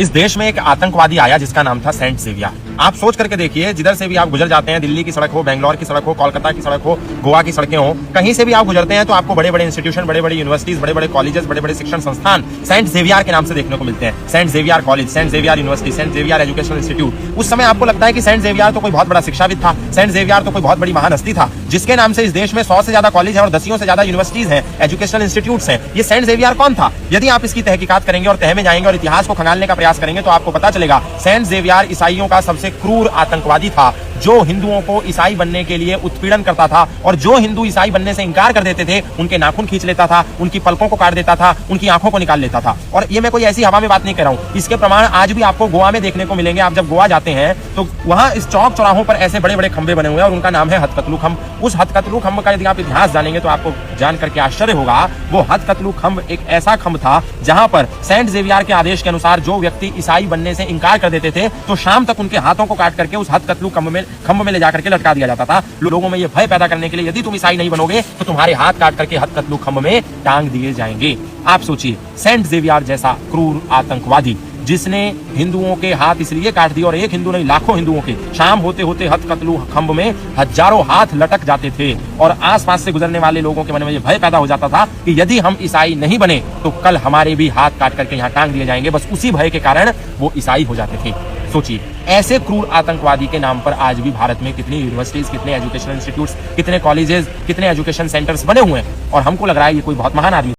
इस देश में एक आतंकवादी आया जिसका नाम था सेंट जेवियर। आप सोच करके देखिए, जिधर से भी आप गुजर जाते हैं, दिल्ली की सड़क हो, बेंगलोर की सड़क हो, कोलकाता की सड़क हो, गोवा की सड़कें हो, कहीं से भी आप गुजरते हैं तो आपको बड़े बड़े इंस्टीट्यूशन, बड़े बड़े यूनिवर्सिटीज, बड़े बड़े कॉलेजेस, बड़े बड़े शिक्षण संस्थान सेंट जेवियर के नाम से देखने को मिलते हैं। Saint Xavier college, Saint Xavier university, Saint Xavier educational institute. उस समय आपको लगता है कि सेंट जेवियर तो कोई बहुत बड़ा शिक्षाविद था, सेंट जेवियर तो कोई बहुत बड़ी महान हस्ती था, जिसके नाम से इस देश में 100 से ज्यादा कॉलेज है और 10 से ज्यादा यूनिवर्सिटीज हैं, एजुकेशनल इंस्टीट्यूट्स हैं। ये सेंट जेवियर कौन था? यदि आप इसकी तहकीकात करेंगे और तह में जाएंगे और इतिहास को खंगालने का प्रयास करेंगे तो आपको पता चलेगा सेंट जेवियर ईसाइयों का सबसे क्रूर आतंकवादी था, जो हिंदुओं को ईसाई बनने के लिए उत्पीड़न करता था और जो हिंदू ईसाई बनने से इंकार कर देते थे उनके नाखून खींच लेता था, उनकी पलकों को काट देता था, उनकी आंखों को निकाल लेता था। और ये मैं कोई ऐसी हवा में बात नहीं कर रहा हूं, इसके प्रमाण आज भी आपको गोवा में देखने को मिलेंगे। आप जब गोवा जाते हैं तो वहां इस चौक चौराहों पर ऐसे बड़े बड़े खंभे बने हुए हैं और उनका नाम है हथकतलू खंभ। उस हथकतलू खंभ का यदि आप इतिहास जानेंगे तो आपको जान करके आश्चर्य होगा। वो हथकतलू खंभ एक ऐसा खंभ था जहां पर सेंट जेवियर के आदेश के अनुसार जो व्यक्ति ईसाई बनने से इंकार कर देते थे तो शाम तक उनके हाथों को काट करके उस हथकतलू खंभ में ले जाकर लटका दिया जाता था। लोगों में यह भय पैदा करने के लिए यदि तुम ईसाई नहीं बनोगे तो तुम्हारे हाथ काट करके हथकतलू खंभ में टांग दिए जाएंगे। आप सोचिए, सेंट जेवियर जैसा क्रूर आतंकवादी जिसने हिंदुओं के हाथ इसलिए काट दिए और एक हिंदू नहीं लाखों हिंदुओं के शाम होते होते हथकतलू खंभ में हजारों हाथ लटक जाते थे और आसपास से गुजरने वाले लोगों के मन में यह भय पैदा हो जाता था कि यदि हम ईसाई नहीं बने तो कल हमारे भी हाथ काट करके यहाँ टांग दिए जाएंगे। बस उसी भय के कारण वो ईसाई हो जाते थे। सोचिए, ऐसे क्रूर आतंकवादी के नाम पर आज भी भारत में कितनी यूनिवर्सिटीज, कितने एजुकेशनल इंस्टीट्यूट्स, कितने कॉलेजेस, कितने एजुकेशन सेंटर्स बने हुए हैं और हमको लग रहा है ये कोई बहुत महान आदमी